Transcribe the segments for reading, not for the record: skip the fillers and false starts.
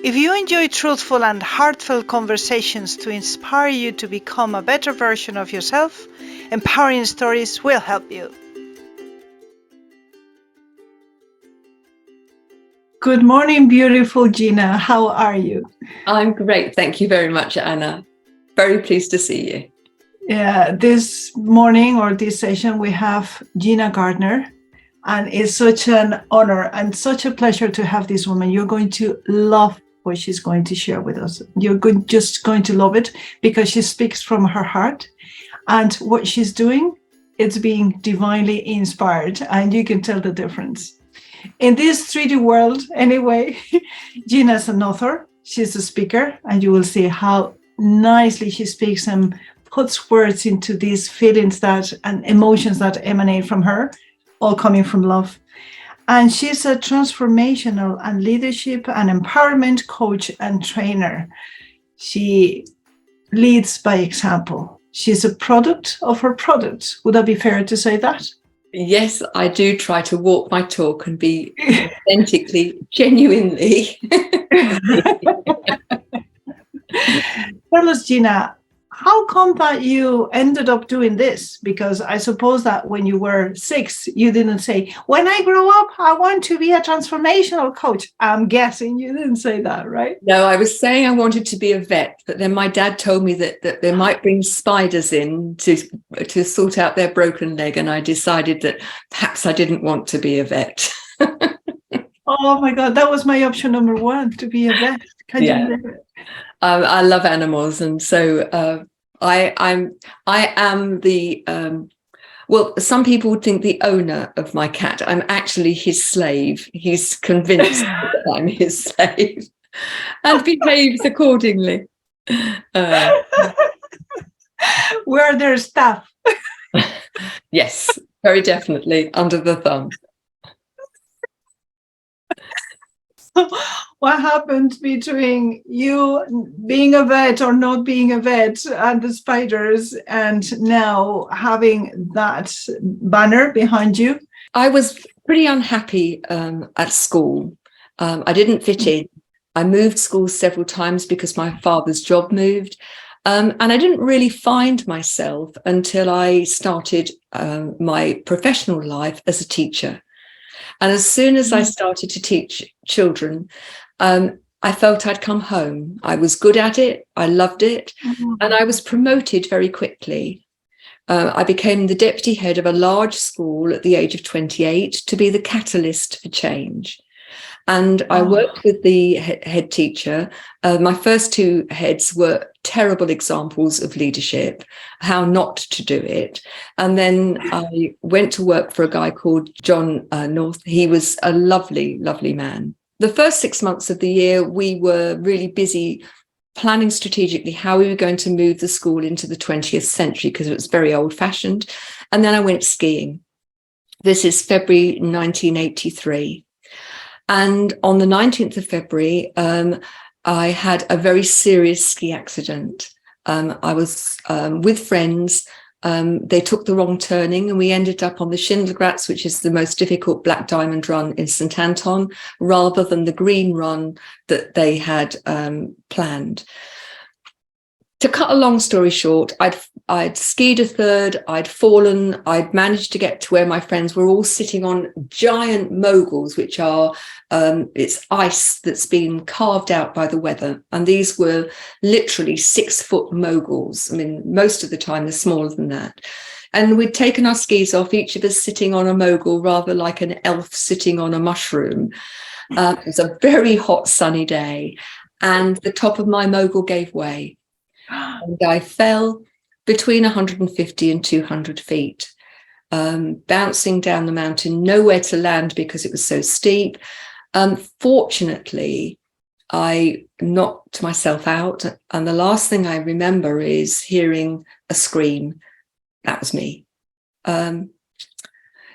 If you enjoy truthful and heartfelt conversations to inspire you to become a better version of yourself, Empowering Stories will help you. Good morning, beautiful Gina. How are you? I'm great. Thank you very much, Anna. Very pleased to see you. Yeah, this morning or this session, we have Gina Gardiner. And it's such an honor and such a pleasure to have this woman. You're going to love what she's going to share with us. You're just going to love it because she speaks from her heart. And what she's doing, it's being divinely inspired. And you can tell the difference. In this 3D world, anyway, Gina's an author. She's a speaker. And you will see how nicely she speaks and puts words into these feelings that and emotions that emanate from her, all coming from love. And she's a transformational and leadership and empowerment coach and trainer. She leads by example. She's a product of her product. Would that be fair to say that? Yes, I do try to walk my talk and be authentically, genuinely. Tell us, Gina, how come that you ended up doing this? Because I suppose that when you were 6, you didn't say, when I grow up, I want to be a transformational coach. I'm guessing you didn't say that, right? No, I was saying I wanted to be a vet, but then my dad told me that they might bring spiders in to sort out their broken leg. And I decided that perhaps I didn't want to be a vet. Oh my God, that was my option number 1, to be a vet. Can you believe it? I love animals, and so I am the well, some people would think the owner of my cat. I'm actually his slave. He's convinced that I'm his slave and behaves accordingly. We're their staff. Yes, very definitely under the thumb. What happened between you being a vet or not being a vet and the spiders and now having that banner behind you? I was pretty unhappy at school. I didn't fit in. I moved schools several times because my father's job moved. And I didn't really find myself until I started my professional life as a teacher. And as soon as I started to teach children, I felt I'd come home. I was good at it. I loved it. And I was promoted very quickly. I became the deputy head of a large school at the age of 28 to be the catalyst for change. And I worked with the head teacher. My first 2 heads were terrible examples of leadership, how not to do it. And then I went to work for a guy called John North. He was a lovely, lovely man. The first 6 months of the year, we were really busy planning strategically how we were going to move the school into the 20th century because it was very old-fashioned. And then I went skiing. This is February 1983. And on the 19th of February, I had a very serious ski accident. I was with friends. They took the wrong turning and we ended up on the Schindelgratz, which is the most difficult Black Diamond run in St. Anton, rather than the green run that they had planned. To cut a long story short, I'd skied a third, I'd fallen, I'd managed to get to where my friends were all sitting on giant moguls, which are, it's ice that's been carved out by the weather. And these were literally 6-foot moguls. I mean, most of the time they're smaller than that. And we'd taken our skis off, each of us sitting on a mogul, rather like an elf sitting on a mushroom. It was a very hot, sunny day, and the top of my mogul gave way. And I fell between 150 and 200 feet, bouncing down the mountain, nowhere to land because it was so steep. Fortunately, I knocked myself out, and the last thing I remember is hearing a scream. That was me. Now,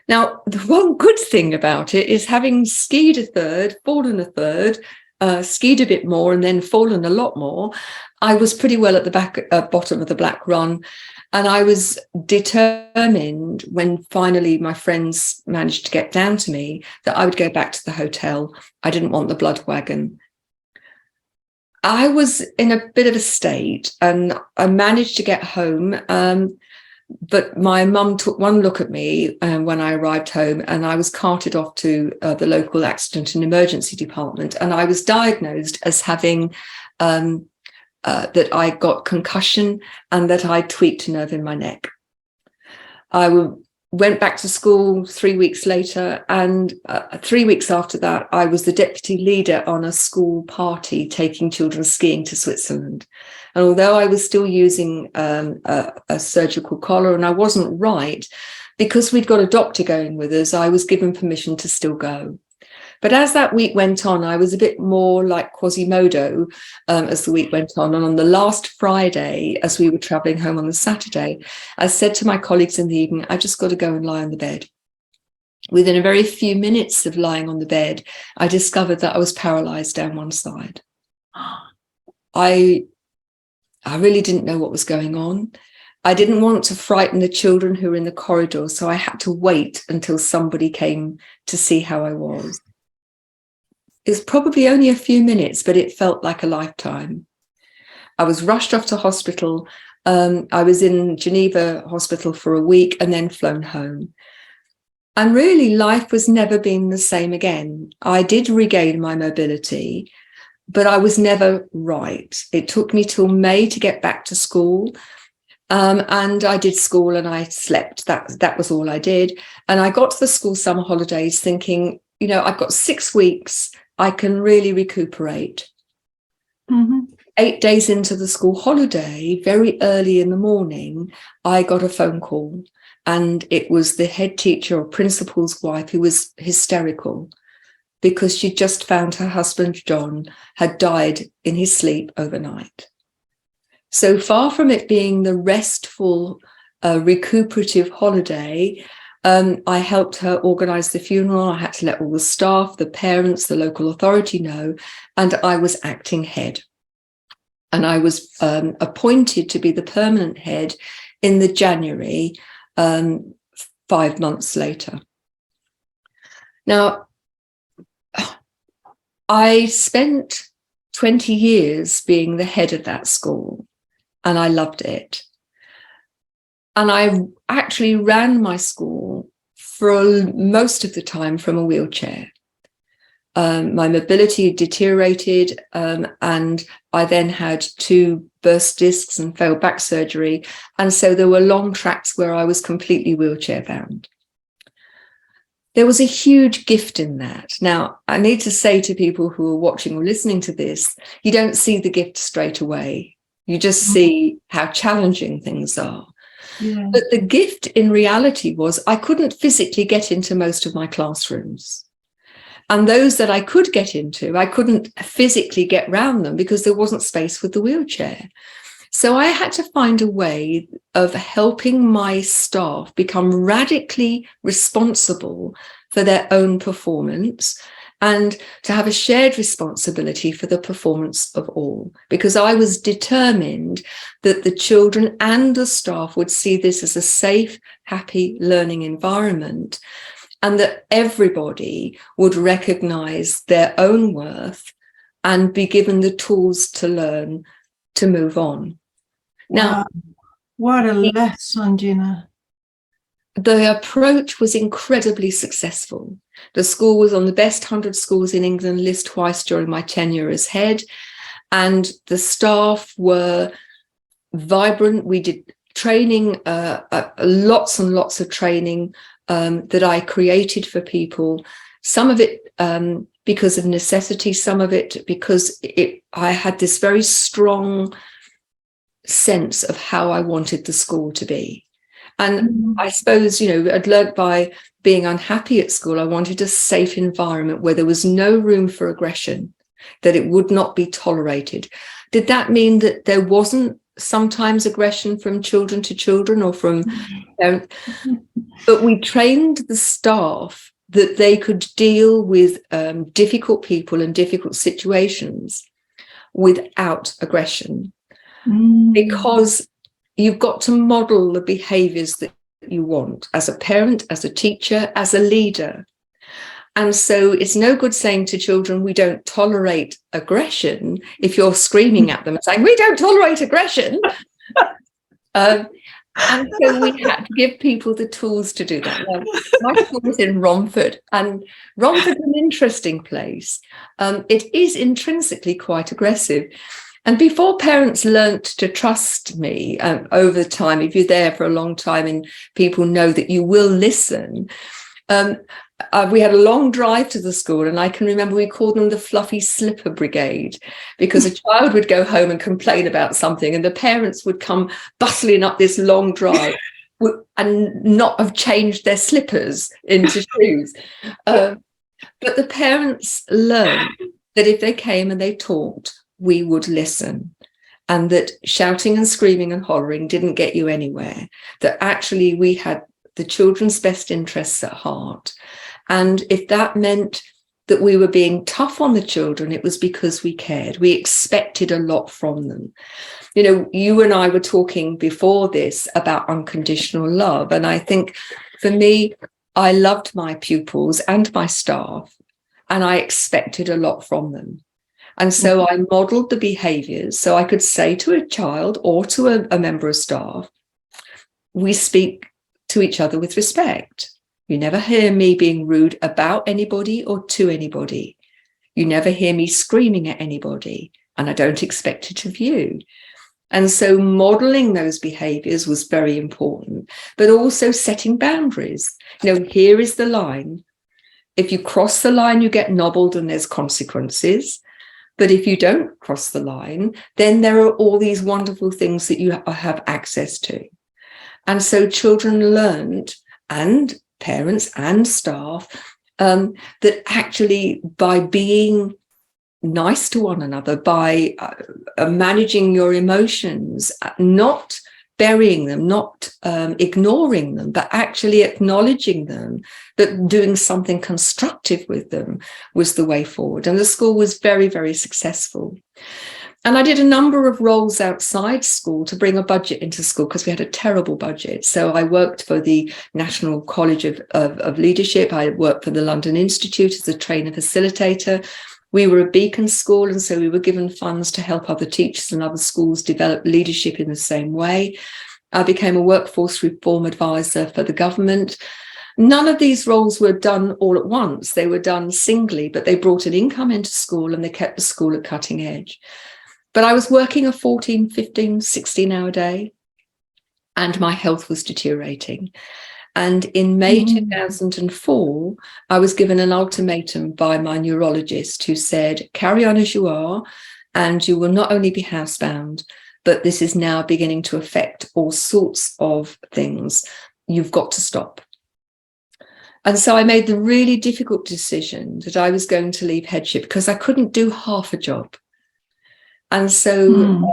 the one good thing about it is having skied a third, fallen a third, skied a bit more and then fallen a lot more, I was pretty well at the bottom of the black run. And I was determined, when finally my friends managed to get down to me, that I would go back to the hotel. I didn't want the blood wagon. I was in a bit of a state, and I managed to get home. But my mum took one look at me when I arrived home, and I was carted off to the local accident and emergency department. And I was diagnosed as having that I got concussion and that I tweaked a nerve in my neck. Went back to school 3 weeks later, and 3 weeks after that, I was the deputy leader on a school party taking children skiing to Switzerland. And although I was still using a surgical collar and I wasn't right, because we'd got a doctor going with us, I was given permission to still go. But as that week went on, I was a bit more like Quasimodo as the week went on. And on the last Friday, as we were traveling home on the Saturday, I said to my colleagues in the evening, I just got to go and lie on the bed. Within a very few minutes of lying on the bed, I discovered that I was paralyzed down one side. I really didn't know what was going on. I didn't want to frighten the children who were in the corridor, so I had to wait until somebody came to see how I was. It was probably only a few minutes, but it felt like a lifetime. I was rushed off to hospital. I was in Geneva hospital for a week and then flown home. And really, life was never been the same again. I did regain my mobility, but I was never right. It took me till May to get back to school. And I did school and I slept. That was all I did. And I got to the school summer holidays thinking, I've got 6 weeks. I can really recuperate. Mm-hmm. 8 days into the school holiday, very early in the morning, I got a phone call, and it was the head teacher or principal's wife who was hysterical because she just found her husband, John, had died in his sleep overnight. So far from it being the restful, recuperative holiday, I helped her organise the funeral. I had to let all the staff, the parents, the local authority know, and I was acting head. And I was appointed to be the permanent head in the January, 5 months later. Now, I spent 20 years being the head of that school, and I loved it. And I actually ran my school for most of the time from a wheelchair. My mobility deteriorated, and I then had 2 burst discs and failed back surgery. And so there were long tracks where I was completely wheelchair bound. There was a huge gift in that. Now, I need to say to people who are watching or listening to this, you don't see the gift straight away. You just see how challenging things are. Yeah. But the gift in reality was I couldn't physically get into most of my classrooms. And those that I could get into, I couldn't physically get round them because there wasn't space with the wheelchair. So I had to find a way of helping my staff become radically responsible for their own performance and to have a shared responsibility for the performance of all, because I was determined that the children and the staff would see this as a safe, happy learning environment, and that everybody would recognise their own worth and be given the tools to learn to move on. Now, what a lesson, Gina. The approach was incredibly successful. The school was on the best 100 schools in England list twice during my tenure as head, and the staff were vibrant. We did training, lots and lots of training that I created for people, some of it because of necessity, some of it because I had this very strong sense of how I wanted the school to be. And I suppose, I'd learnt by being unhappy at school, I wanted a safe environment where there was no room for aggression, that it would not be tolerated. Did that mean that there wasn't sometimes aggression from children to children or from parents? But we trained the staff that they could deal with difficult people and difficult situations without aggression. Because you've got to model the behaviours that you want as a parent, as a teacher, as a leader. And so it's no good saying to children, we don't tolerate aggression, if you're screaming at them and saying, we don't tolerate aggression. And so we had to give people the tools to do that. Now, my school was in Romford, and Romford's an interesting place. It is intrinsically quite aggressive. And before parents learnt to trust me over time, if you're there for a long time and people know that you will listen, we had a long drive to the school, and I can remember we called them the Fluffy Slipper Brigade, because a child would go home and complain about something, and the parents would come bustling up this long drive and not have changed their slippers into shoes. But the parents learned that if they came and they talked, we would listen, and that shouting and screaming and hollering didn't get you anywhere, that actually we had the children's best interests at heart. And if that meant that we were being tough on the children, it was because we cared. We expected a lot from them. You know, you and I were talking before this about unconditional love. And I think for me, I loved my pupils and my staff, and I expected a lot from them. And so I modeled the behaviors. So I could say to a child or to a member of staff, we speak to each other with respect. You never hear me being rude about anybody or to anybody. You never hear me screaming at anybody, and I don't expect it of you. And so modeling those behaviors was very important, but also setting boundaries. You know, here is the line. If you cross the line, you get nobbled and there's consequences. But if you don't cross the line, then there are all these wonderful things that you have access to. And so children learned, and parents and staff, that actually by being nice to one another, by managing your emotions, not burying them, not ignoring them, but actually acknowledging them, but doing something constructive with them was the way forward. And the school was very, very successful. And I did a number of roles outside school to bring a budget into school, because we had a terrible budget. So I worked for the National College of Leadership. I worked for the London Institute as a trainer facilitator. We were a beacon school, and so we were given funds to help other teachers and other schools develop leadership in the same way. I became a workforce reform advisor for the government. None of these roles were done all at once. They were done singly, but they brought an income into school and they kept the school at cutting edge. But I was working a 14, 15, 16-hour day, and my health was deteriorating. And in May 2004, I was given an ultimatum by my neurologist, who said, carry on as you are, and you will not only be housebound, but this is now beginning to affect all sorts of things. You've got to stop. And so I made the really difficult decision that I was going to leave headship, because I couldn't do half a job. And so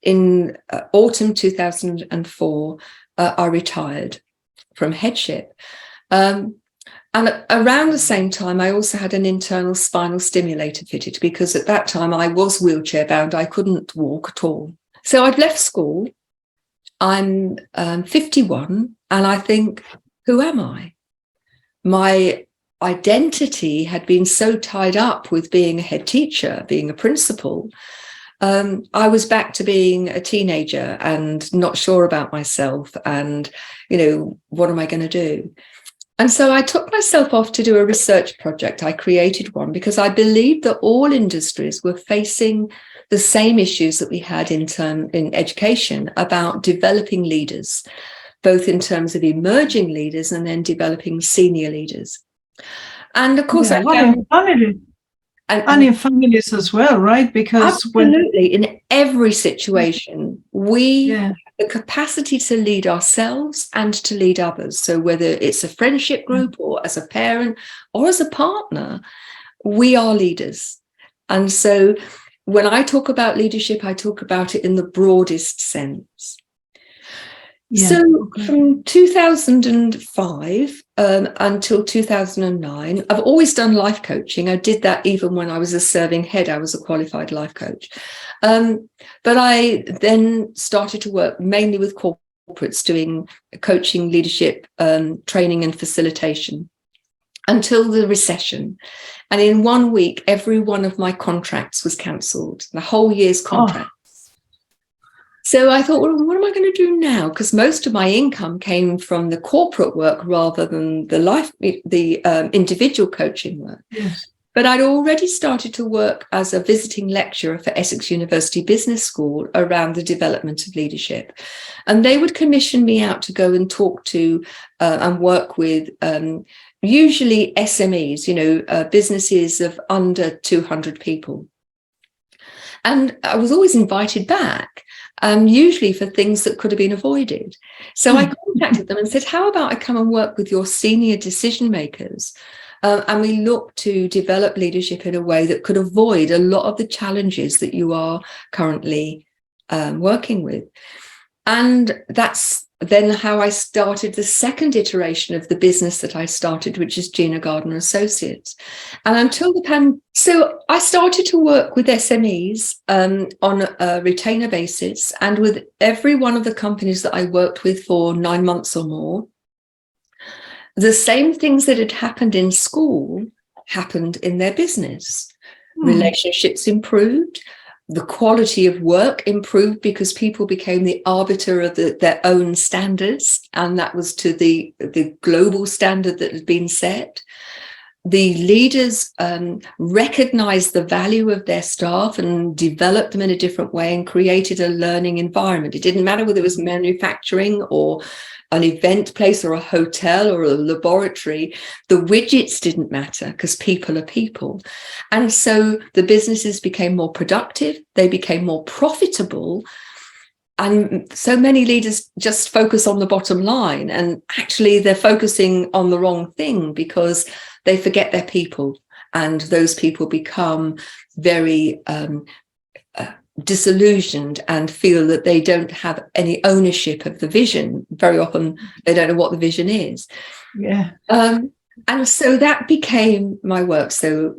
in autumn 2004, I retired from headship. And around the same time, I also had an internal spinal stimulator fitted, because at that time I was wheelchair bound. I couldn't walk at all. So I'd left school. I'm 51, and I think, who am I? My identity had been so tied up with being a head teacher, being a principal. I was back to being a teenager and not sure about myself, and, you know, what am I going to do? And so I took myself off to do a research project. I created one because I believed that all industries were facing the same issues that we had in education about developing leaders, both in terms of emerging leaders and then developing senior leaders. And of course, I found... And in families as well, right? Because absolutely, in every situation, we have the capacity to lead ourselves and to lead others. So whether it's a friendship group or as a parent or as a partner, we are leaders. And so when I talk about leadership, I talk about it in the broadest sense. So from 2005 until 2009, I've always done life coaching. I did that even when I was a serving head. I was a qualified life coach. But I then started to work mainly with corporates, doing coaching, leadership, training and facilitation. until the recession. And in 1 week, every one of my contracts was cancelled, the whole year's contract. So I thought, well, what am I going to do now? Because most of my income came from the corporate work rather than the individual coaching work. Yes. But I'd already started to work as a visiting lecturer for Essex University Business School around the development of leadership. And they would commission me out to go and talk to and work with usually SMEs, businesses of under 200 people. And I was always invited back, usually for things that could have been avoided. So I contacted them and said, how about I come and work with your senior decision makers? And we look to develop leadership in a way that could avoid a lot of the challenges that you are currently working with. And that's then how I started the second iteration of the business that I started, which is Gina Gardiner Associates. And until so I started to work with SMEs on a retainer basis, and with every one of the companies that I worked with for 9 months or more, the same things that had happened in school happened in their business. Relationships improved. The quality of work improved because people became the arbiter of their own standards, and that was to the global standard that had been set. The leaders recognized the value of their staff and developed them in a different way and created a learning environment. It didn't matter whether it was manufacturing or an event place or a hotel or a laboratory. The widgets didn't matter because people are people. And so the businesses became more productive, they became more profitable. And so many leaders just focus on the bottom line, and actually they're focusing on the wrong thing because they forget their people, and those people become very disillusioned and feel that they don't have any ownership of the vision. Very often they don't know what the vision is. Yeah. And so that became my work. So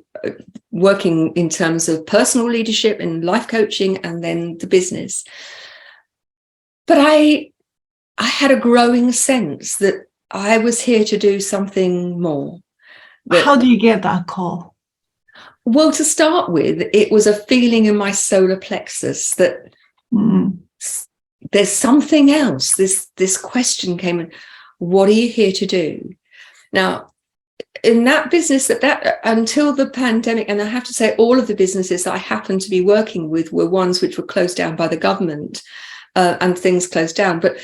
working in terms of personal leadership and life coaching, and then the business. But I had a growing sense that I was here to do something more. How do you get that call? Well, to start with, it was a feeling in my solar plexus that there's something else. This question came in, what are you here to do? Now, in that business, that until the pandemic, and I have to say all of the businesses that I happened to be working with were ones which were closed down by the government, and things closed down. But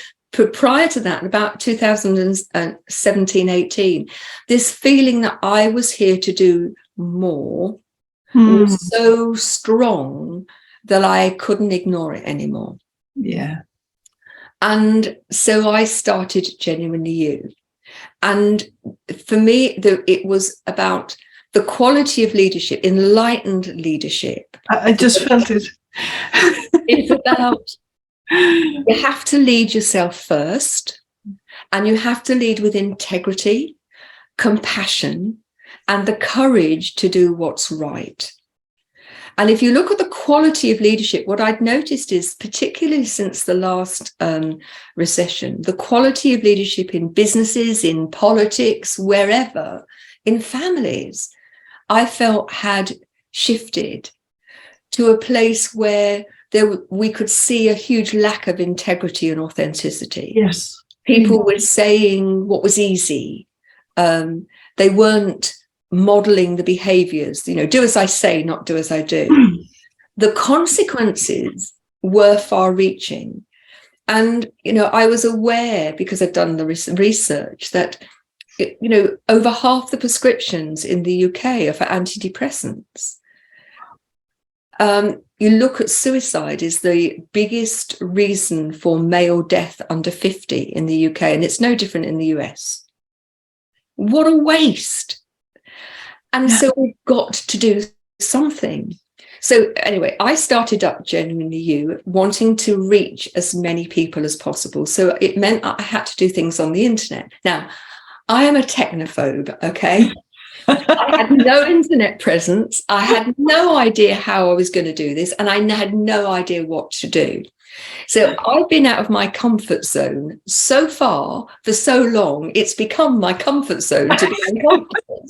prior to that, about 2017, 18, this feeling that I was here to do more was so strong that I couldn't ignore it anymore. Yeah. And so I started Genuinely You. And for me, it was about the quality of leadership, enlightened leadership. I just felt it. It's about, you have to lead yourself first, and you have to lead with integrity, compassion, and the courage to do what's right. And if you look at the quality of leadership, what I'd noticed is, particularly since the last recession, the quality of leadership in businesses, in politics, wherever, in families, I felt had shifted to a place where we could see a huge lack of integrity and authenticity. Yes. People were saying what was easy. They weren't modeling the behaviors, do as I say, not do as I do. The consequences were far reaching. And, I was aware, because I'd done the research, that, over half the prescriptions in the UK are for antidepressants. You look at suicide is the biggest reason for male death under 50 in the UK, and it's no different in the US. What a waste. And so we've got to do something. So anyway, I started up Genuinely You, wanting to reach as many people as possible. So it meant I had to do things on the internet. Now, I am a technophobe, okay? I had no internet presence. I had no idea how I was going to do this, and I had no idea what to do. So I've been out of my comfort zone so far for so long, it's become my comfort zone to be uncomfortable.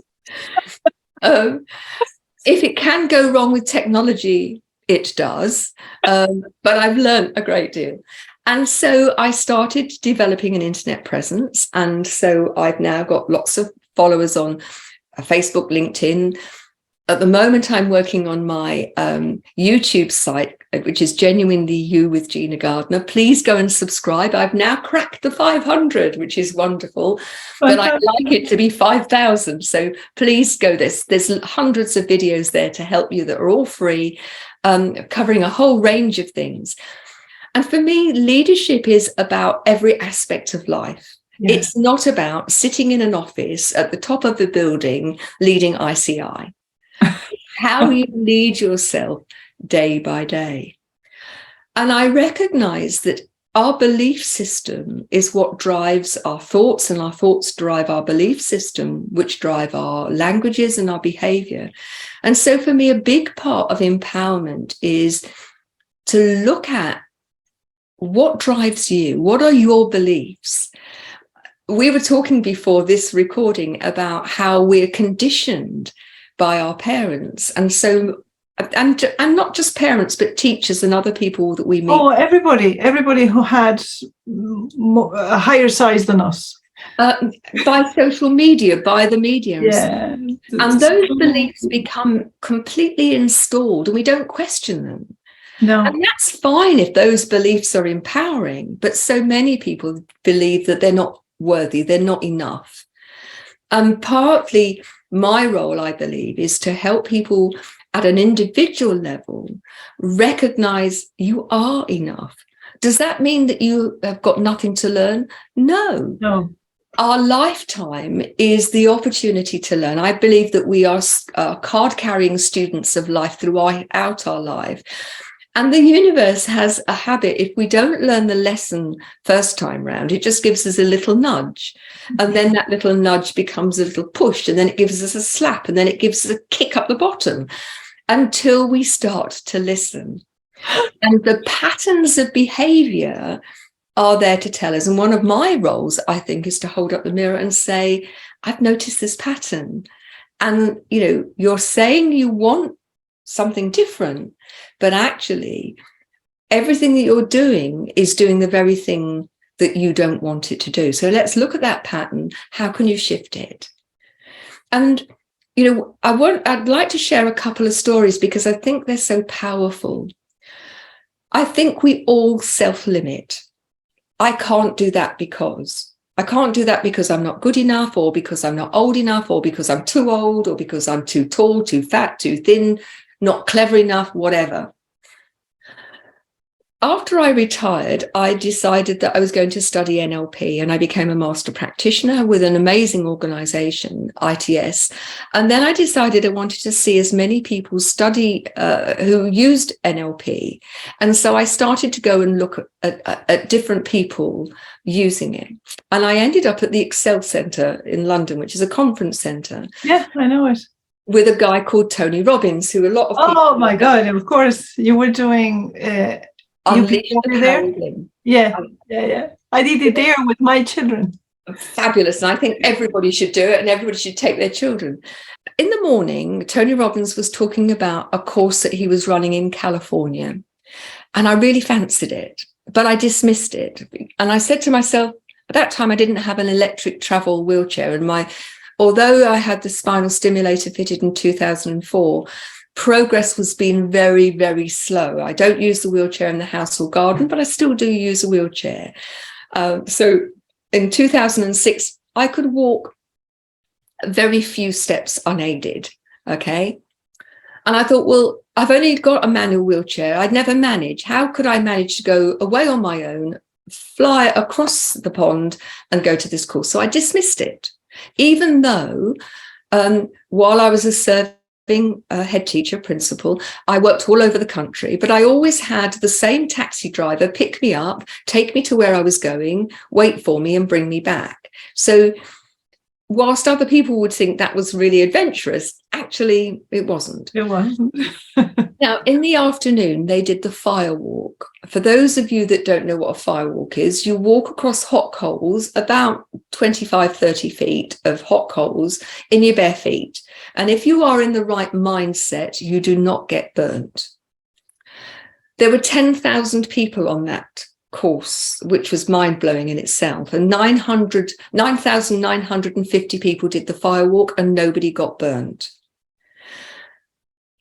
If it can go wrong with technology, it does. But I've learned a great deal. And so I started developing an internet presence. And so I've now got lots of followers on Facebook, LinkedIn. At the moment, I'm working on my YouTube site, which is Genuinely You with Gina Gardiner. Please go and subscribe. I've now cracked the 500, which is wonderful, but I'd like it to be 5,000. So please go. There's hundreds of videos there to help you that are all free, covering a whole range of things. And for me, leadership is about every aspect of life. Yeah. It's not about sitting in an office at the top of the building leading ICI. How you lead yourself day by day. And I recognize that our belief system is what drives our thoughts, and our thoughts drive our belief system, which drive our languages and our behavior. And so for me, a big part of empowerment is to look at what drives you. What are your beliefs? We were talking before this recording about how we're conditioned by our parents, and so and not just parents, but teachers and other people that we meet. Oh, everybody who had a higher size than us. By social media, by the media. Yeah. And those beliefs become completely installed and we don't question them. No. And that's fine if those beliefs are empowering, but so many people believe that they're not worthy, they're not enough. And partly my role, I believe, is to help people at an individual level recognize you are enough. Does that mean that you have got nothing to learn? No. Our lifetime is the opportunity to learn. I believe that we are card-carrying students of life throughout our life. And the universe has a habit. If we don't learn the lesson first time round, it just gives us a little nudge. And then that little nudge becomes a little push, and then it gives us a slap, and then it gives us a kick up the bottom until we start to listen. And the patterns of behavior are there to tell us. And one of my roles, I think, is to hold up the mirror and say, I've noticed this pattern. And, you're saying you want something different, but actually everything that you're doing is doing the very thing that you don't want it to do. So let's look at that pattern. How can you shift it? And I'd like to share a couple of stories because I think they're so powerful. I think we all self-limit. I can't do that because I'm not good enough, or because I'm not old enough, or because I'm too old, or because I'm too tall, too fat, too thin, not clever enough, whatever. After I retired, I decided that I was going to study NLP, and I became a master practitioner with an amazing organization, ITS. And then I decided I wanted to see as many people study who used NLP. And so I started to go and look at different people using it. And I ended up at the Excel Centre in London, which is a conference centre. Yeah, I know it. With a guy called Tony Robbins, who a lot of people... Oh my God, of course. You were doing... Unleash the there? Yeah. I did it there with my children. Fabulous. And I think everybody should do it, and everybody should take their children. In the morning, Tony Robbins was talking about a course that he was running in California. And I really fancied it, but I dismissed it. And I said to myself, at that time, I didn't have an electric travel wheelchair. And although I had the spinal stimulator fitted in 2004, progress was being very, very slow. I don't use the wheelchair in the house or garden, but I still do use a wheelchair. So in 2006, I could walk very few steps unaided, okay? And I thought, well, I've only got a manual wheelchair. I'd never manage. How could I manage to go away on my own, fly across the pond and go to this course? So I dismissed it, even though while I was a head teacher, principal, I worked all over the country, but I always had the same taxi driver pick me up, take me to where I was going, wait for me and bring me back. So whilst other people would think that was really adventurous, actually it wasn't. It wasn't. Now, in the afternoon, they did the fire walk. For those of you that don't know what a fire walk is, you walk across hot coals, about 25, 30 feet of hot coals in your bare feet. And if you are in the right mindset, you do not get burnt. There were 10,000 people on that course, which was mind-blowing in itself. And 9,950 people did the fire walk and nobody got burnt.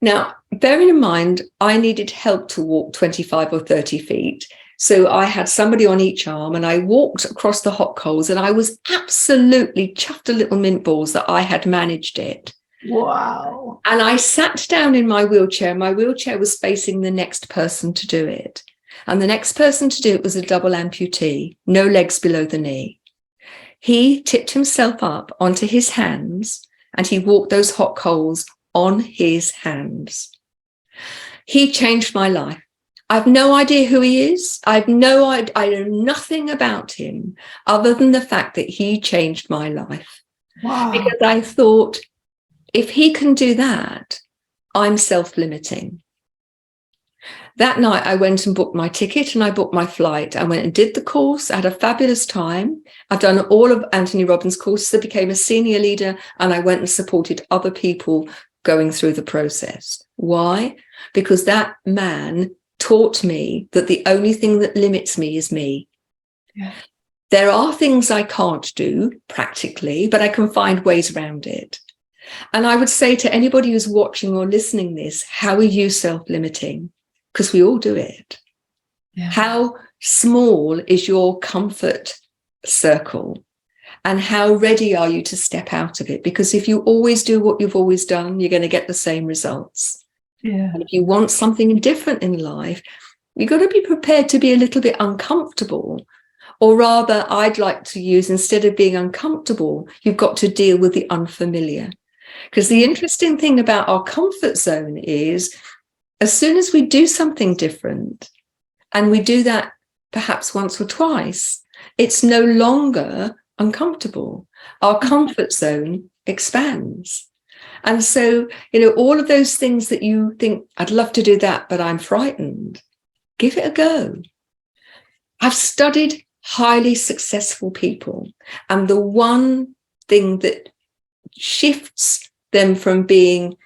Now, bearing in mind, I needed help to walk 25 or 30 feet. So I had somebody on each arm and I walked across the hot coals and I was absolutely chuffed to little mint balls that I had managed it. Wow. And I sat down in my wheelchair. My wheelchair was facing the next person to do it. And the next person to do it was a double amputee, no legs below the knee. He tipped himself up onto his hands and he walked those hot coals on his hands. He changed my life. I've no idea who he is. I know nothing about him other than the fact that he changed my life. Wow. Because I thought, if he can do that, I'm self-limiting. That night I went and booked my ticket and I booked my flight. I went and did the course. I had a fabulous time. I've done all of Anthony Robbins' courses. I became a senior leader and I went and supported other people going through the process. Why? Because that man taught me that the only thing that limits me is me. Yeah. There are things I can't do practically, but I can find ways around it. And I would say to anybody who's watching or listening this, how are you self-limiting? Because we all do it. Yeah. How small is your comfort circle? And how ready are you to step out of it? Because if you always do what you've always done, you're going to get the same results. Yeah. And if you want something different in life, you've got to be prepared to be a little bit uncomfortable. Or rather, I'd like to use, instead of being uncomfortable, you've got to deal with the unfamiliar. Because the interesting thing about our comfort zone is, as soon as we do something different, and we do that perhaps once or twice, it's no longer uncomfortable. Our comfort zone expands. And so, all of those things that you think, I'd love to do that, but I'm frightened, give it a go. I've studied highly successful people, and the one thing that shifts them from being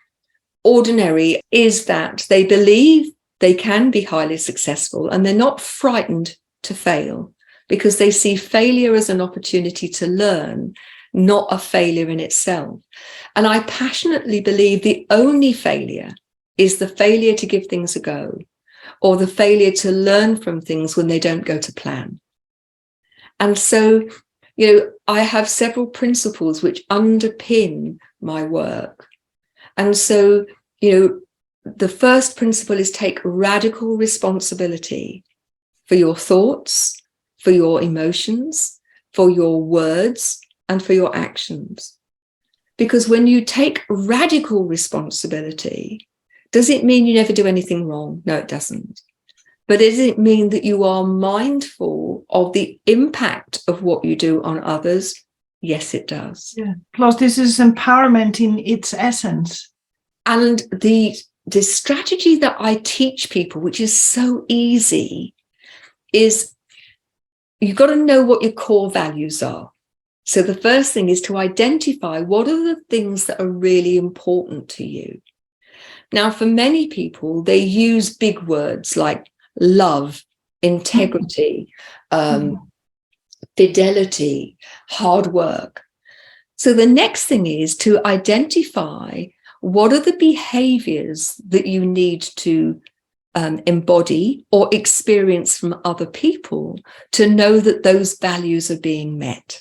ordinary is that they believe they can be highly successful and they're not frightened to fail, because they see failure as an opportunity to learn, not a failure in itself. And I passionately believe the only failure is the failure to give things a go, or the failure to learn from things when they don't go to plan. And so, I have several principles which underpin my work. And so, the first principle is take radical responsibility for your thoughts, for your emotions, for your words, and for your actions. Because when you take radical responsibility, does it mean you never do anything wrong? No, it doesn't. But does it mean that you are mindful of the impact of what you do on others? Yes, it does. Yeah. Plus, this is empowerment in its essence. And the strategy that I teach people, which is so easy, is you've got to know what your core values are. So the first thing is to identify what are the things that are really important to you. Now, for many people, they use big words like love, integrity, fidelity, hard work. So the next thing is to identify what are the behaviors that you need to embody or experience from other people to know that those values are being met.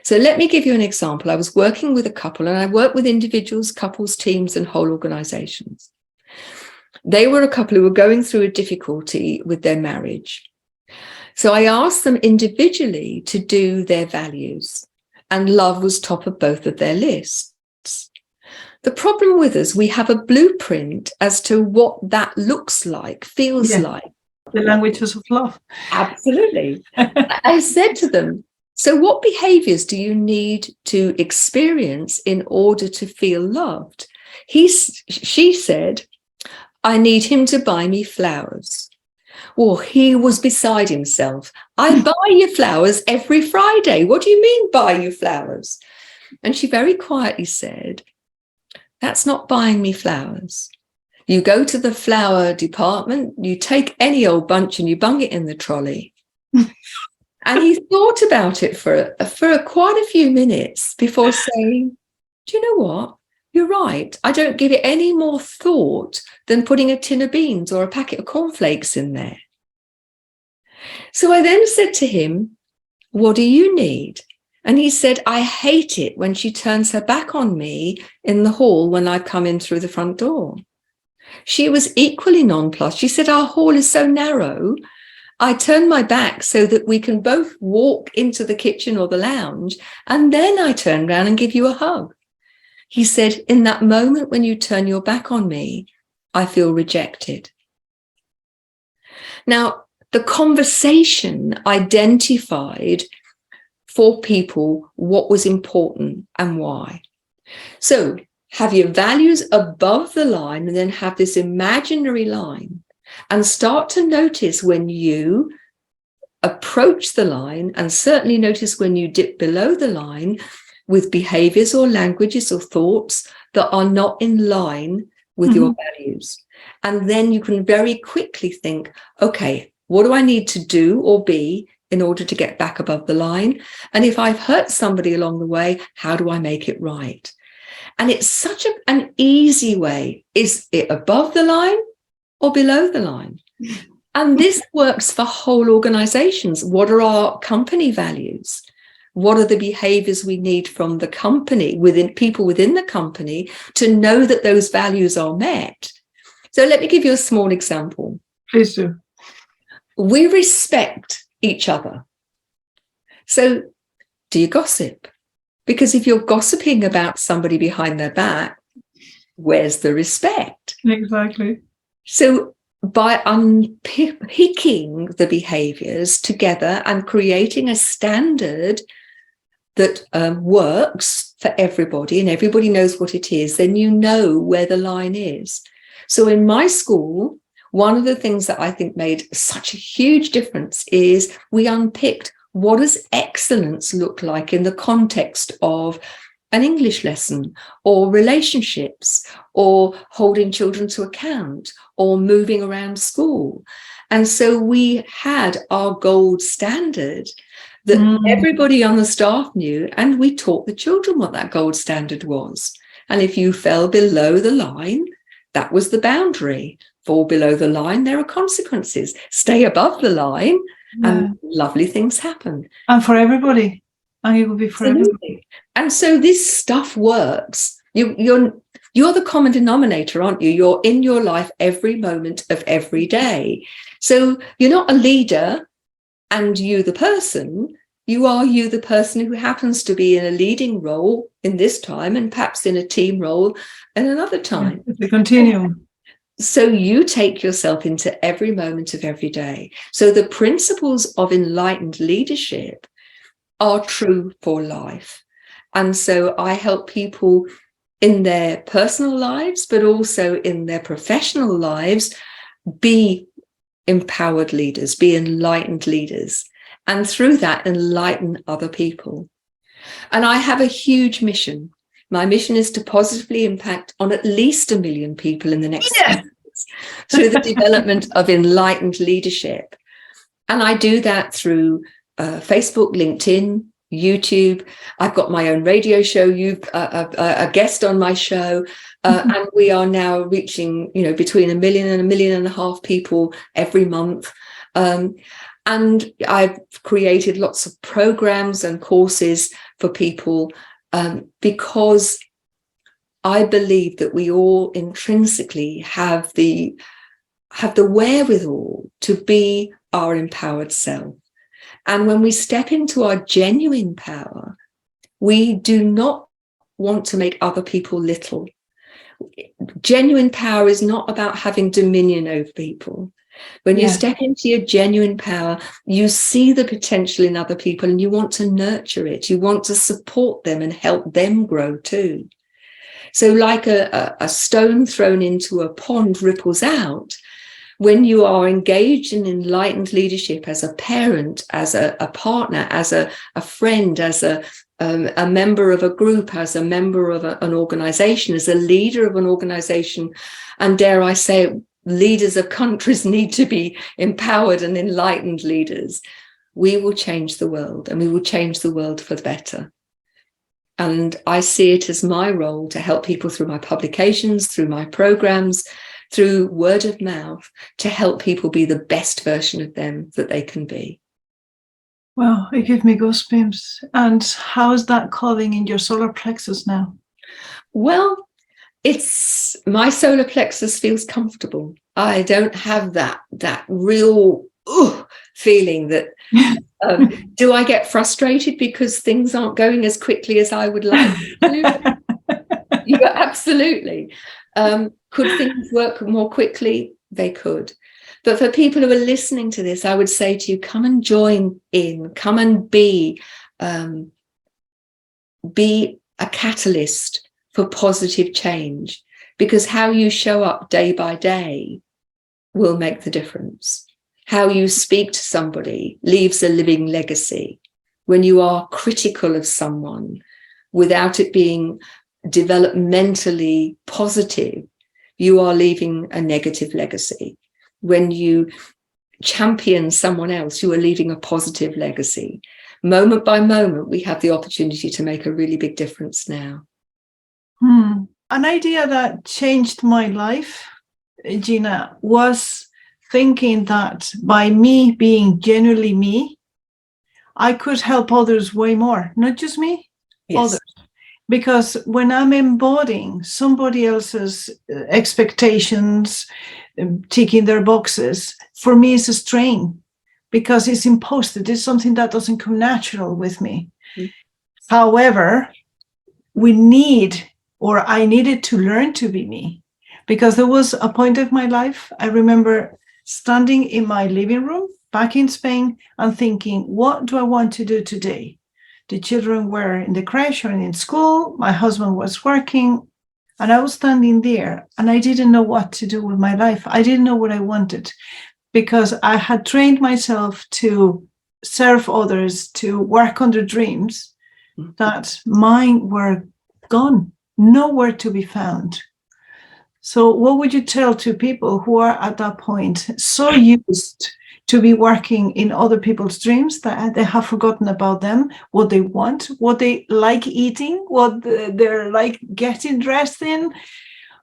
So let me give you an example. I was working with a couple, and I work with individuals, couples, teams, and whole organizations. They were a couple who were going through a difficulty with their marriage. So I asked them individually to do their values, and love was top of both of their lists. The problem with us, we have a blueprint as to what that looks like, feels like. The languages of love. Absolutely. I said to them, So what behaviors do you need to experience in order to feel loved? She said, I need him to buy me flowers. Well, he was beside himself. I buy you flowers every Friday. What do you mean, buy you flowers? And she very quietly said, that's not buying me flowers. You go to the flower department, you take any old bunch and you bung it in the trolley. And he thought about it for quite a few minutes before saying, do you know what? You're right. I don't give it any more thought than putting a tin of beans or a packet of cornflakes in there. So I then said to him, what do you need? And he said, I hate it when she turns her back on me in the hall when I come in through the front door. She was equally nonplussed. She said, our hall is so narrow. I turn my back so that we can both walk into the kitchen or the lounge, and then I turn around and give you a hug. He said, in that moment when you turn your back on me, I feel rejected. Now, the conversation identified for people what was important and why. So have your values above the line and then have this imaginary line, and start to notice when you approach the line, and certainly notice when you dip below the line with behaviors or languages or thoughts that are not in line with your values. And then you can very quickly think, okay, what do I need to do or be in order to get back above the line? And if I've hurt somebody along the way, how do I make it right? And it's such an easy way. Is it above the line or below the line? And this works for whole organizations. What are our company values? What are the behaviors we need from the company, within people within the company, to know that those values are met? So let me give you a small example. Please do. We respect each other. So do you gossip? Because if you're gossiping about somebody behind their back, where's the respect? Exactly. So by unpicking the behaviors together and creating a standard that works for everybody, and everybody knows what it is, then you know where the line is. So in my school, one of the things that I think made such a huge difference is we unpicked, what does excellence look like in the context of an English lesson, or relationships, or holding children to account, or moving around school? And so we had our gold standard that everybody on the staff knew, and we taught the children what that gold standard was. And if you fell below the line, that was the boundary. Fall below the line, there are consequences. Stay above the line, and lovely things happen. And for everybody. And it will be for everybody. And so this stuff works. You're the common denominator, aren't you? You're in your life every moment of every day. So you're not a leader and you the person. You are you the person who happens to be in a leading role in this time, and perhaps in a team role in another time. The continuum. So you take yourself into every moment of every day. So the principles of enlightened leadership are true for life. And so I help people in their personal lives, but also in their professional lives, be empowered leaders, be enlightened leaders, and through that enlighten other people. And I have a huge mission. My mission is to positively impact on at least 1 million people in the next 10 years through the development of enlightened leadership. And I do that through Facebook, LinkedIn, YouTube. I've got my own radio show. You've a guest on my show, and we are now reaching, between 1 million and 1.5 million people every month. And I've created lots of programs and courses for people because I believe that we all intrinsically have the wherewithal to be our empowered self. And when we step into our genuine power, we do not want to make other people little. Genuine power is not about having dominion over people. When you Yeah. step into your genuine power, you see the potential in other people and you want to nurture it. You want to support them and help them grow too. So like a stone thrown into a pond ripples out. When you are engaged in enlightened leadership as a parent, as a partner, as a friend, as a member of a group, as a member of an organization, as a leader of an organization, and dare I say, leaders of countries need to be empowered and enlightened leaders, we will change the world, and we will change the world for the better. And I see it as my role to help people through my publications, through my programs, through word of mouth, to help people be the best version of them that they can be. Well, it gives me goosebumps. And how is that calling in your solar plexus now? Well, it's my solar plexus feels comfortable. I don't have that real feeling that do I get frustrated because things aren't going as quickly as I would like to? Yeah, absolutely. Could things work more quickly? They could. But for people who are listening to this, I would say to you, come and join in, come and be a catalyst for positive change, because how you show up day by day will make the difference. How you speak to somebody leaves a living legacy. When you are critical of someone without it being developmentally positive, you are leaving a negative legacy. When you champion someone else, you are leaving a positive legacy. Moment by moment, we have the opportunity to make a really big difference now. An idea that changed my life, Gina, was thinking that by me being genuinely me, I could help others way more, not just me, Yes. others. Because when I'm embodying somebody else's expectations, ticking their boxes, for me it's a strain because it's imposed. It's something that doesn't come natural with me. However, I needed to learn to be me, because there was a point of my life, I remember standing in my living room back in Spain and thinking, what do I want to do today? The children were in the crèche or in school, my husband was working, and I was standing there and I didn't know what to do with my life. I didn't know what I wanted, because I had trained myself to serve others, to work on their dreams, that mine were gone, nowhere to be found. So what would you tell to people who are at that point so used to be working in other people's dreams that they have forgotten about them, what they want, what they like eating, what they're like getting dressed in,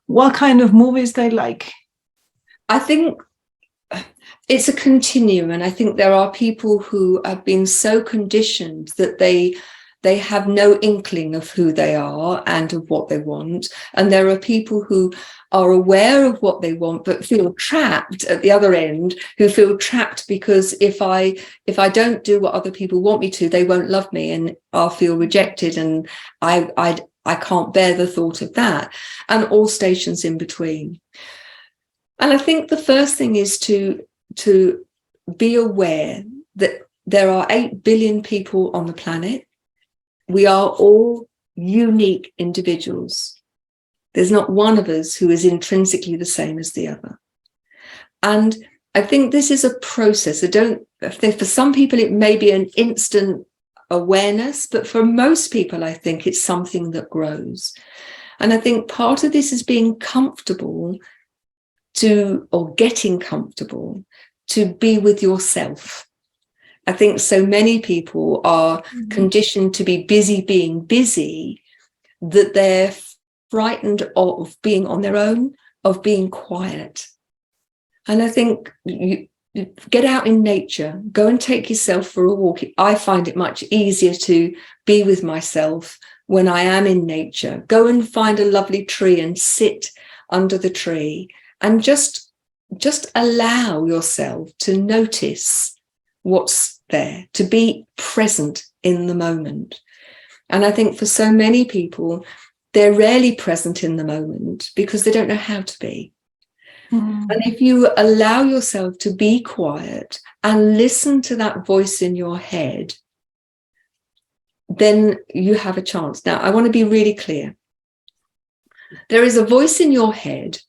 what kind of movies they like? I think it's a continuum, and I think there are people who have been so conditioned that they have no inkling of who they are and of what they want. And there are people who are aware of what they want but feel trapped at the other end, who feel trapped because if I don't do what other people want me to, they won't love me and I'll feel rejected, and I can't bear the thought of that, and all stations in between. And I think the first thing is to be aware that there are 8 billion people on the planet. We are all unique individuals. There's not one of us who is intrinsically the same as the other. And I think this is a process. For some people, it may be an instant awareness, but for most people, I think it's something that grows. And I think part of this is being comfortable or getting comfortable to be with yourself. I think so many people are conditioned to be busy being busy, that they're frightened of being on their own, of being quiet. And I think you get out in nature, go and take yourself for a walk. I find it much easier to be with myself when I am in nature. Go and find a lovely tree and sit under the tree and just allow yourself to notice what's there, to be present in the moment. And I think for so many people, they're rarely present in the moment because they don't know how to be. And if you allow yourself to be quiet and listen to that voice in your head, then you have a chance. Now, I want to be really clear. There is a voice in your head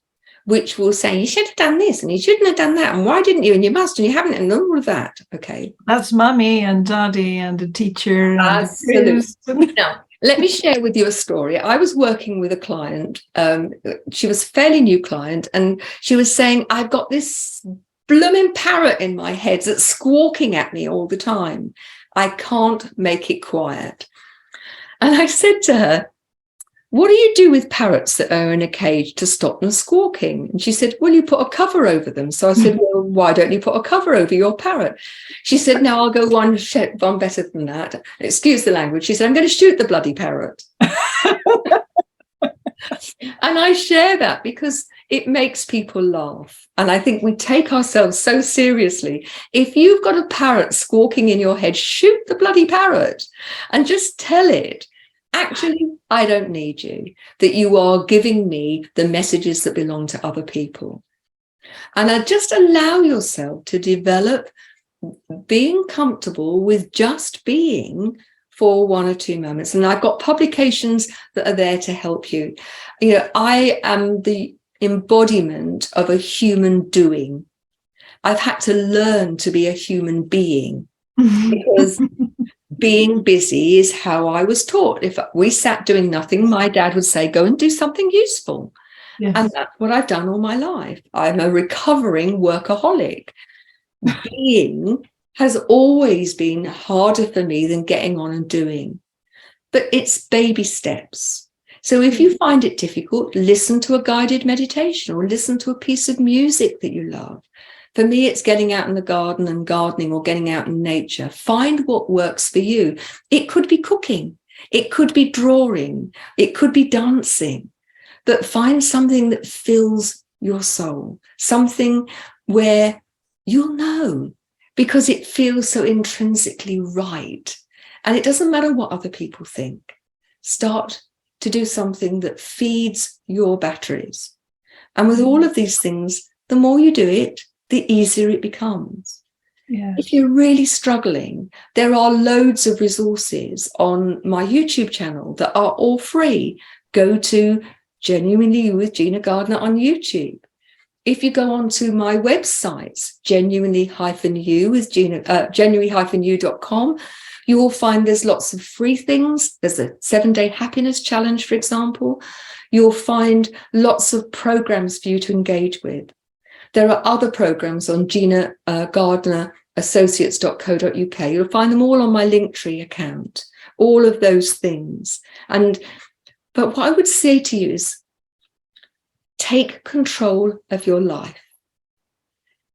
which will say, you should have done this and you shouldn't have done that. And why didn't you? And you must, and you haven't, and all of that. Okay. That's mommy and daddy and the teacher. Absolutely. Now, let me share with you a story. I was working with a client. She was a fairly new client, and she was saying, I've got this blooming parrot in my head that's squawking at me all the time. I can't make it quiet. And I said to her, what do you do with parrots that are in a cage to stop them squawking? And she said, well, you put a cover over them. So I said, well, why don't you put a cover over your parrot? She said, no, I'll go one better than that. Excuse the language. She said, I'm going to shoot the bloody parrot. And I share that because it makes people laugh. And I think we take ourselves so seriously. If you've got a parrot squawking in your head, shoot the bloody parrot and just tell it, actually, I don't need you, that you are giving me the messages that belong to other people. And just allow yourself to develop being comfortable with just being for 1 or 2 moments. And I've got publications that are there to help you. You know, I am the embodiment of a human doing. I've had to learn to be a human being because being busy is how I was taught. If we sat doing nothing, my dad would say, go and do something useful. Yes. And that's what I've done all my life. I'm a recovering workaholic. Being has always been harder for me than getting on and doing. But it's baby steps. So if you find it difficult, listen to a guided meditation or listen to a piece of music that you love. For me, it's getting out in the garden and gardening or getting out in nature. Find what works for you. It could be cooking. It could be drawing. It could be dancing. But find something that fills your soul, something where you'll know because it feels so intrinsically right. And it doesn't matter what other people think. Start to do something that feeds your batteries. And with all of these things, the more you do it, the easier it becomes. Yes. If you're really struggling, there are loads of resources on my YouTube channel that are all free. Go to Genuinely You with Gina Gardiner on YouTube. If you go onto my websites, genuinely-you with genuinely-you.com, you will find there's lots of free things. There's a 7-day happiness challenge, for example. You'll find lots of programs for you to engage with. There are other programs on Gina Gardiner associates.co.uk. You'll find them all on my Linktree account, all of those things. But what I would say to you is take control of your life.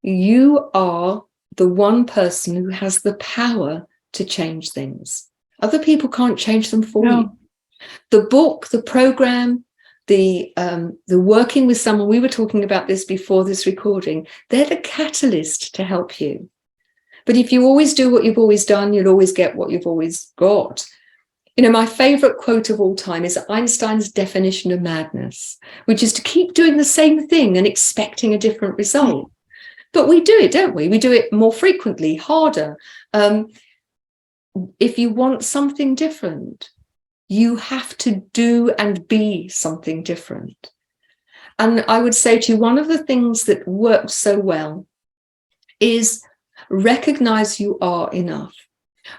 You are the one person who has the power to change things. Other people can't change them for you. The book, the program, the working with someone, we were talking about this before this recording, they're the catalyst to help you. But if you always do what you've always done, you'll always get what you've always got. You know, my favorite quote of all time is Einstein's definition of madness, which is to keep doing the same thing and expecting a different result. But we do it, don't we? We do it more frequently, harder. If you want something different, you have to do and be something different. And I would say to you, one of the things that works so well is recognize you are enough.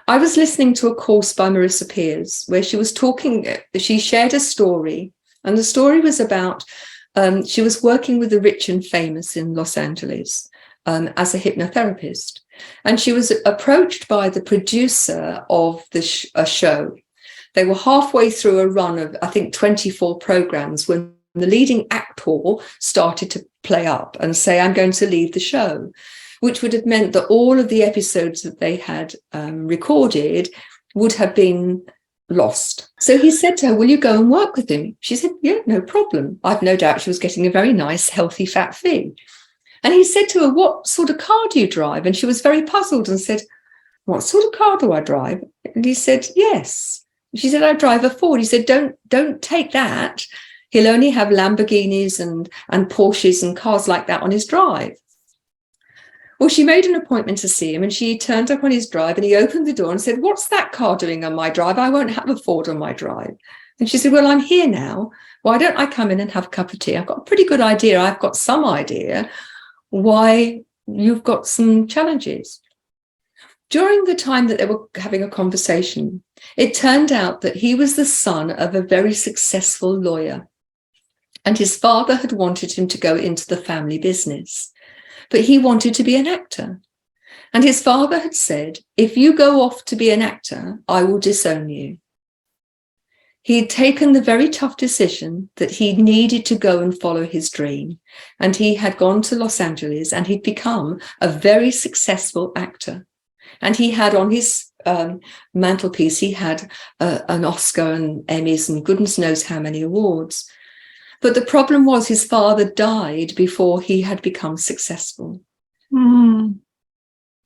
I was listening to a course by Marissa Peers where she was she shared a story, and the story was about, she was working with the rich and famous in Los Angeles as a hypnotherapist. And she was approached by the producer of a show. They were halfway through a run of, I think, 24 programs when the leading actor started to play up and say, I'm going to leave the show, which would have meant that all of the episodes that they had recorded would have been lost. So he said to her, will you go and work with him? She said, yeah, no problem. I've no doubt she was getting a very nice, healthy, fat fee. And he said to her, what sort of car do you drive? And she was very puzzled and said, what sort of car do I drive? And he said, yes. She said, I drive a Ford. He said, don't take that. He'll only have Lamborghinis and Porsches and cars like that on his drive. Well, she made an appointment to see him, and she turned up on his drive, and he opened the door and said, "What's that car doing on my drive? I won't have a Ford on my drive." And she said, "Well, I'm here now. Why don't I come in and have a cup of tea? I've got a pretty good idea. I've got some idea why you've got some challenges." During the time that they were having a conversation, it turned out that he was the son of a very successful lawyer, and his father had wanted him to go into the family business, but he wanted to be an actor. And his father had said, "If you go off to be an actor, I will disown you." He'd taken the very tough decision that he needed to go and follow his dream. And he had gone to Los Angeles, and he'd become a very successful actor. And he had on his mantelpiece, he had an Oscar and Emmys and goodness knows how many awards. But the problem was his father died before he had become successful. Mm.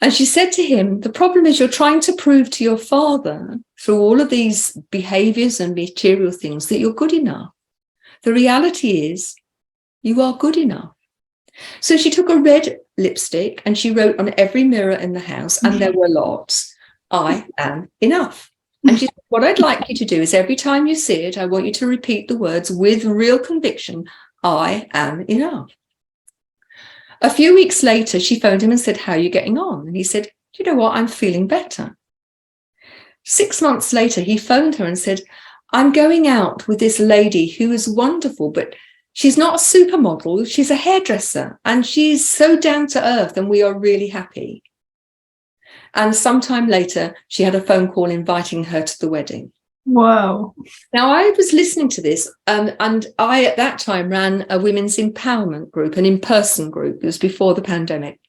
And she said to him, "The problem is you're trying to prove to your father through all of these behaviors and material things that you're good enough. The reality is you are good enough." So she took a red lipstick and she wrote on every mirror in the house, and there were lots, "I am enough." And she said, "What I'd like you to do is every time you see it, I want you to repeat the words with real conviction, 'I am enough.'" A few weeks later, she phoned him and said, "How are you getting on?" And he said, "Do you know what? I'm feeling better." 6 months later, he phoned her and said, "I'm going out with this lady who is wonderful, but she's not a supermodel. She's a hairdresser, and she's so down to earth, and we are really happy." And sometime later, she had a phone call inviting her to the wedding. Wow. Now, I was listening to this, and I, at that time, ran a women's empowerment group, an in-person group. It was before the pandemic.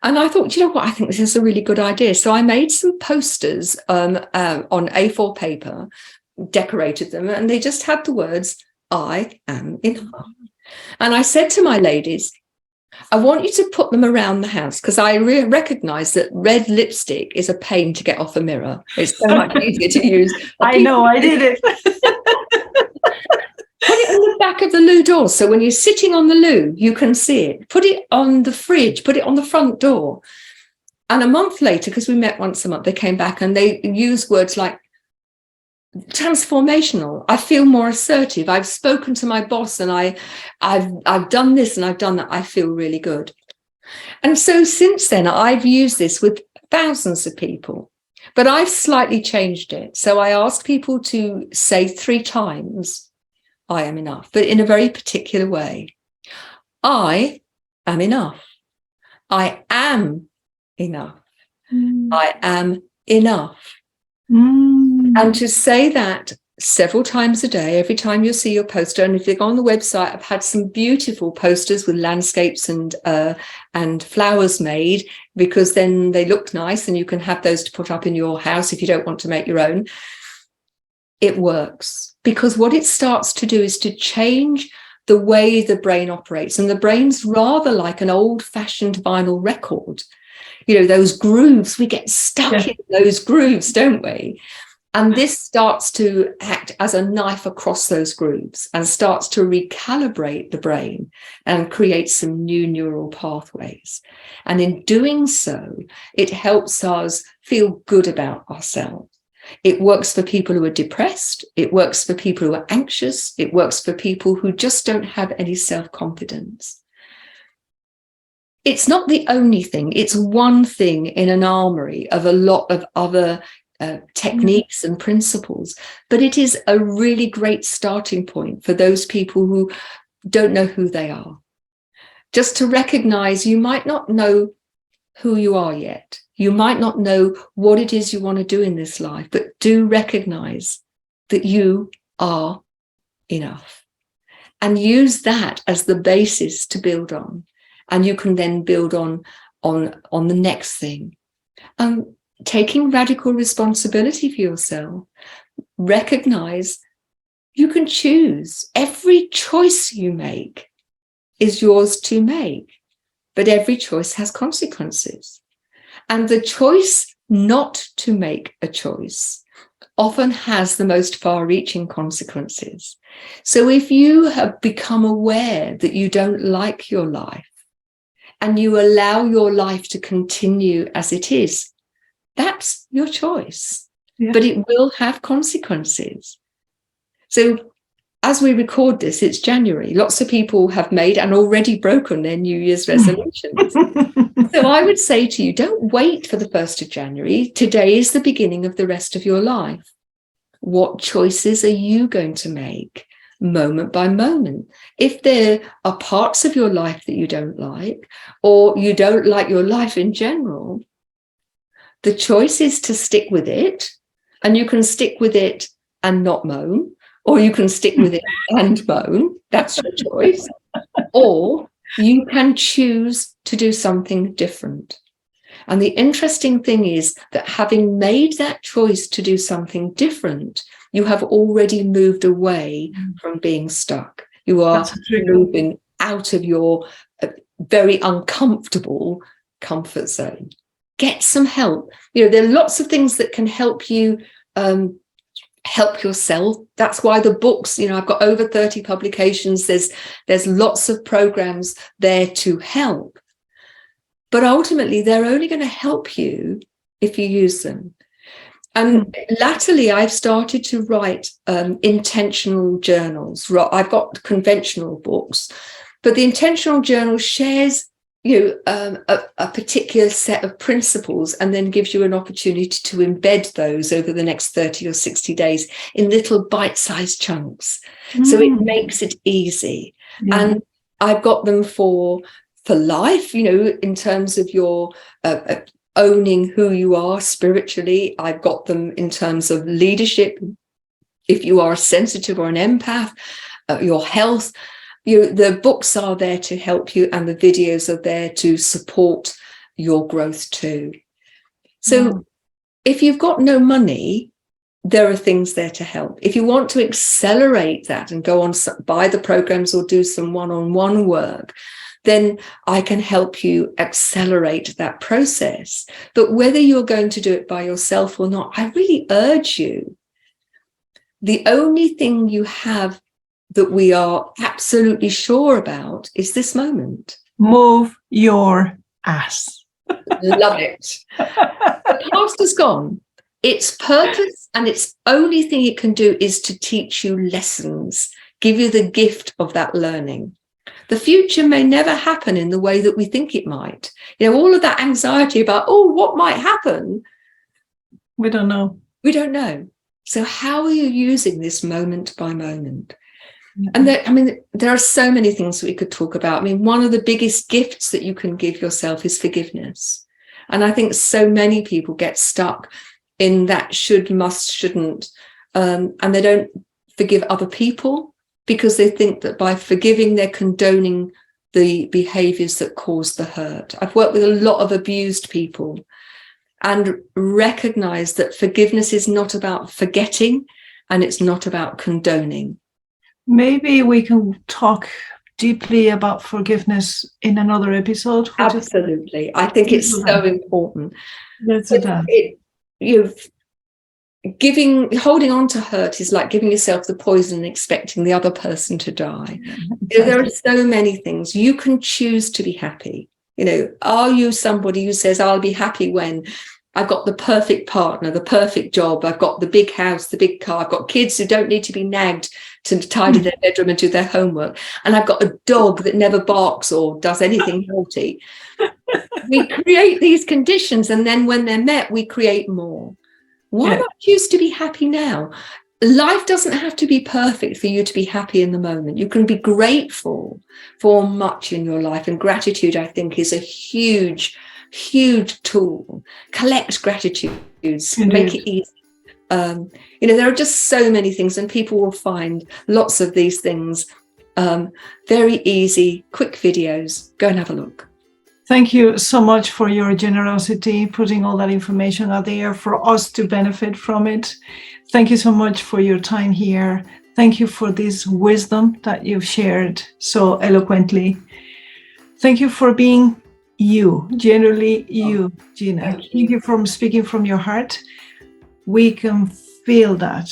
And I thought, you know what, I think this is a really good idea. So I made some posters on A4 paper, decorated them, and they just had the words, "I am enough." And I said to my ladies, "I want you to put them around the house," because I recognise that red lipstick is a pain to get off a mirror. It's so much easier to use. I know, I did it. Put it on the back of the loo door, so when you're sitting on the loo, you can see it. Put it on the fridge, put it on the front door. And a month later, because we met once a month, they came back and they used words like transformational. "I feel more assertive. I've spoken to my boss, and I've done this and I've done that. I feel really good." And so since then, I've used this with thousands of people, but I've slightly changed it. So I ask people to say 3 times, "I am enough," but in a very particular way. I am enough. I am enough. I am enough. And to say that several times a day, every time you see your poster, and if you go on the website, I've had some beautiful posters with landscapes and flowers made, because then they look nice and you can have those to put up in your house if you don't want to make your own. It works, because what it starts to do is to change the way the brain operates. And the brain's rather like an old-fashioned vinyl record. You know, those grooves, we get stuck in those grooves, don't we? And this starts to act as a knife across those grooves and starts to recalibrate the brain and create some new neural pathways. And in doing so, it helps us feel good about ourselves. It works for people who are depressed. It works for people who are anxious. It works for people who just don't have any self-confidence. It's not the only thing. It's one thing in an armory of a lot of other techniques and principles, but it is a really great starting point for those people who don't know who they are. Just to recognize you might not know who you are yet. You might not know what it is you want to do in this life, but do recognize that you are enough, and use that as the basis to build on. And you can then build on the next thing. Taking radical responsibility for yourself. Recognize you can choose. Every choice you make is yours to make, but every choice has consequences. And the choice not to make a choice often has the most far-reaching consequences. So if you have become aware that you don't like your life and you allow your life to continue as it is, that's your choice. Yeah. But it will have consequences. So as we record this, it's January. Lots of people have made and already broken their New Year's resolutions. So I would say to you, don't wait for the 1st of January. Today is the beginning of the rest of your life. What choices are you going to make moment by moment? If there are parts of your life that you don't like, or you don't like your life in general, the choice is to stick with it. And you can stick with it and not moan, or you can stick with it and moan. That's your choice. Or you can choose to do something different. And the interesting thing is that having made that choice to do something different, you have already moved away from being stuck. You are moving out of your very uncomfortable comfort zone. Get some help. There are lots of things that can help you help yourself. That's why the books, I've got over 30 publications. There's lots of programs there to help. But ultimately, they're only going to help you if you use them. And latterly, I've started to write intentional journals. I've got conventional books, but the intentional journal shares a particular set of principles and then gives you an opportunity to embed those over the next 30 or 60 days in little bite-sized chunks. So it makes it easy. Yeah. And I've got them for life, in terms of your owning who you are spiritually. I've got them in terms of leadership, if you are a sensitive or an empath, your health. The books are there to help you, and the videos are there to support your growth too. So if you've got no money, there are things there to help. If you want to accelerate that and go on, buy the programs or do some one-on-one work, then I can help you accelerate that process. But whether you're going to do it by yourself or not, I really urge you. The only thing you have that we are absolutely sure about is this moment. Move your ass. Love it. The past is gone. Its purpose and its only thing it can do is to teach you lessons, give you the gift of that learning. The future may never happen in the way that we think it might. All of that anxiety about, what might happen? We don't know. We don't know. So how are you using this moment by moment? And there are so many things that we could talk about. One of the biggest gifts that you can give yourself is forgiveness. And I think so many people get stuck in that should, must, shouldn't, and they don't forgive other people because they think that by forgiving, they're condoning the behaviors that cause the hurt. I've worked with a lot of abused people and recognize that forgiveness is not about forgetting and it's not about condoning. Maybe we can talk deeply about forgiveness in another episode. Absolutely. I think it's so important. Yes, it does. Holding on to hurt is like giving yourself the poison and expecting the other person to die. Exactly. There are so many things. You can choose to be happy. Are you somebody who says, I'll be happy when I've got the perfect partner, the perfect job, I've got the big house, the big car, I've got kids who don't need to be nagged to tidy their bedroom and do their homework, and I've got a dog that never barks or does anything naughty. We create these conditions, and then when they're met, we create more. Why not choose to be happy now? Life doesn't have to be perfect for you to be happy in the moment. You can be grateful for much in your life, and gratitude, I think, is a huge tool. Collect gratitudes, make it easy. There are just so many things, and people will find lots of these things very easy, quick videos. Go and have a look. Thank you so much for your generosity, putting all that information out there for us to benefit from it. Thank you so much for your time here. Thank you for this wisdom that you've shared so eloquently. Thank you for being you, generally you, Gina. Thank you for speaking from your heart. We can feel that.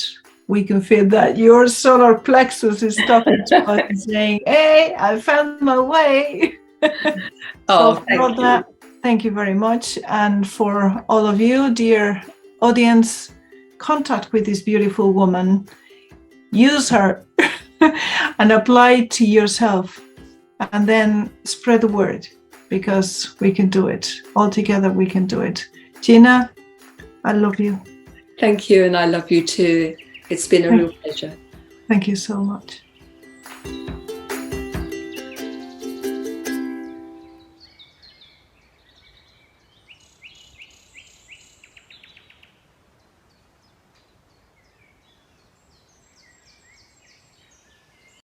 We can feel that your solar plexus is talking to us and saying, hey, I found my way. Oh, So for thank all you. that, thank you very much. And for all of you, dear audience, contact with this beautiful woman. Use her and apply it to yourself. And then spread the word, because we can do it. All together we can do it. Gina, I love you. Thank you, and I love you too. It's been a real pleasure. Thank you so much.